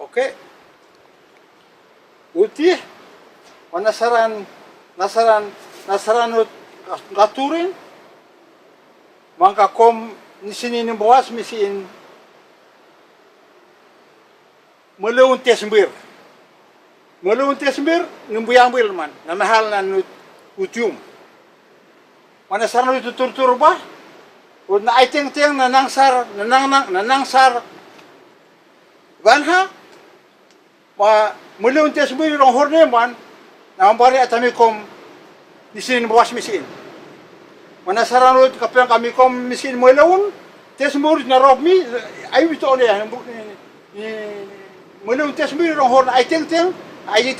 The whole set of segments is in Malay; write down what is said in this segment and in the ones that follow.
Oke. Utih nasaranut ngaturin mangka kom ni sini ni bawas misiin meleun tesmbir numbuyambil man na mahal na utium mana sarana itu tur bah na aiteng nanangsar banha wa meleun tesmbir rong horne man na ambari atami kom di sini bawas misin mana sarana itu kapang kami kom misin meleun tesmbir na robmi ayu itu oleh ni meleun tesmbir rong horne aiteng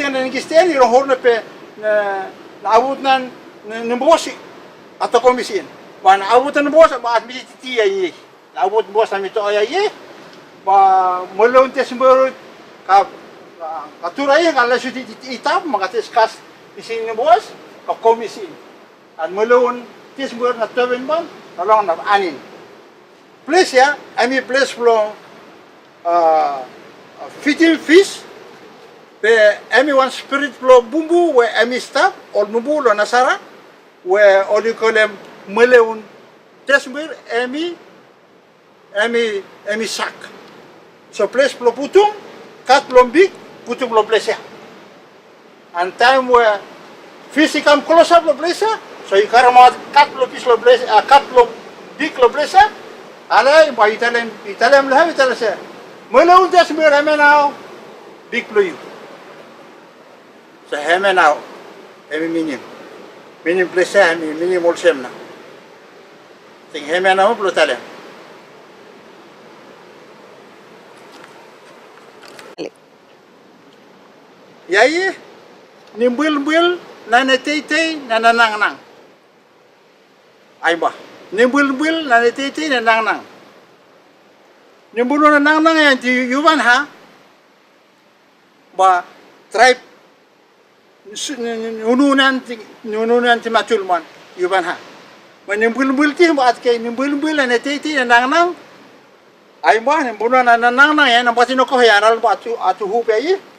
na ngistian rong horne pe na abut nan nembosi atau komisin mana abutan bos ba admi ti ai abut bos ami to ai ba meleun tesmbir ka katurai kalau sudah diitab maka teskas di sini bos ka komisin an meleun tesmbir na tawen ban tolong na anin place ya ami place flow feeding fish pe ami one spirit flow bumbu we ami stap ol bumbu lo nasara we oli kolem meleun tesmbir ami sak so place flow putung kat lombik putung lo place and time where fish come close up lo place so you carry more kat lo fish lo place kat lo big lo place ala ba italem lah italem se meleun tesmbir ame now big lo you so ame now ame minim place ame minim olsem na ting ame now lo talem yai nimbul na netei na nanang ai ba nimbul na netei na nanang nimbul na nanang yang di yuban ha ba tribe nununan ti matulman yuban ha ba nimbul ti ba at kay nimbul na netei na nanang ai ba nimbul na nanang yan ang patino ko hayaral ba atu hupai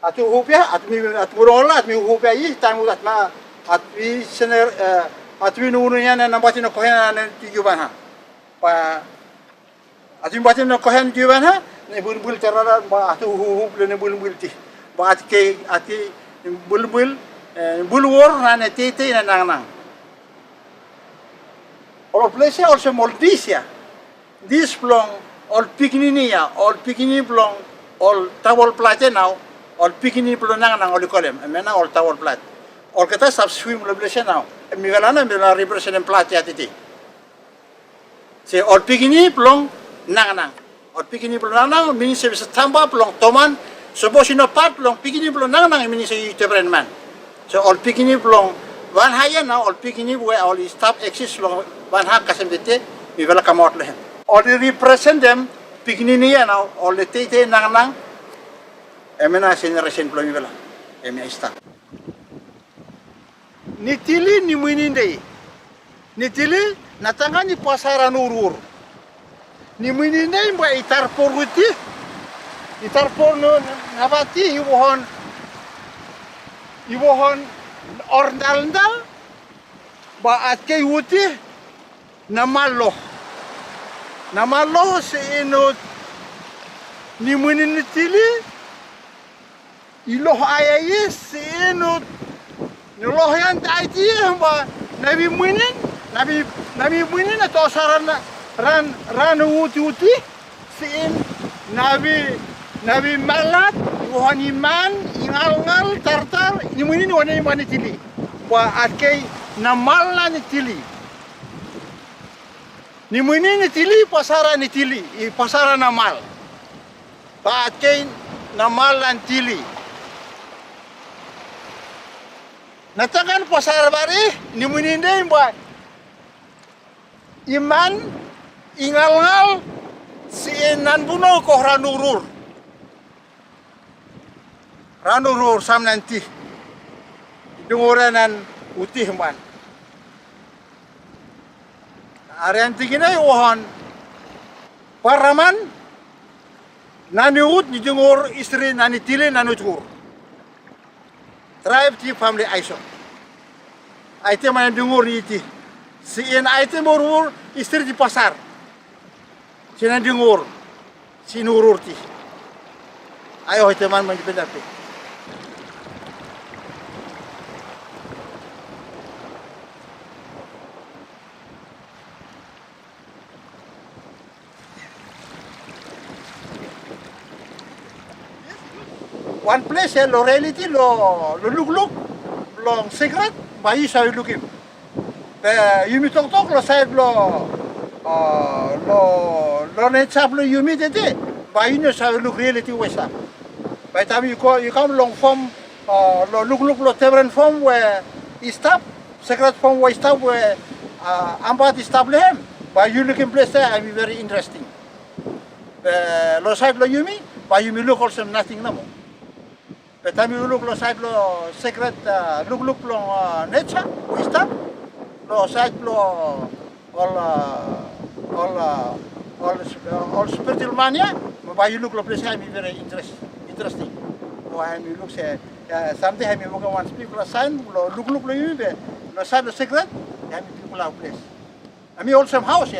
atu hupia atmi murola atmi hupia yi tamu atma atmi sener atmi nununya na nambati no kohen na tujuan ha pa atmi bati no kohen tujuan ha ne bulbul terara ba atu hup le ne bulbul ti ba ati bulwor na ne tete na nang all place also moldisia this plong all pikninia all pikni plong all tawol plate now all pikini belum nang oli kolem, emena all tawol plat. All kita sab swim lo blesen now. Migalana mila represent plat ya titi. Se all pikini belum nang. All pikini belum nang mini se bisa tambah belum toman. Sebo sino pat belum pikini belum nang mini se yutebren man. So all pikini belum one haya now all pikini we all stop exist long one hak kasem tete mila kamot lehen. All represent them pikini ni ya now all tete nang. Emena generation belum bela, emena ista. Nitili ni muinindai, nitili natanga ni pasaran urur. Ni muinindai mbak itar poruti, itar porno nabati ibuhon orndal, ba atke uti namalo seinut ni muinindili. Iloh ayai senut niloh yang taiti ba nabi muinin atau sarana ran uti sin nabi malat wohan iman ingal tartar ni muinin wana iman tili wa atkai namal ni tili ni muinin tili pasara ni tili pasara namal ba atkai namal lan tili natakan pasar bari ni munindai buat iman ingal si nan puno ko ranurur sam nanti dengoranan utih man arian tingina wohon paraman Nani ut ni jengor istri nani tile nani tur. Tribe ti family aiso. Aite mana jengor ni ti. Si en aite morur istri di pasar. Sina jengor. Sinurur ti. Ayo aite man menjadi. One place lo reality lo look lo secret bayi sa looking. Yumi tok lo side lo net sap lo yumi tete bayi no sa look reality wesa. By the time you come long form lo look lo tevren form where he stop secret form where he stop where ambat stop lehem. By you looking place there I be very interesting. Lo side lo yumi by yumi look also nothing namo. But time you look lo side lo secret look lo nature wisdom lo side lo all spiritual mania but you look lo place I be very interesting. Oh I mean look say something I mean one speak lo sign lo look lo you be lo side lo secret I mean people have place. I mean also house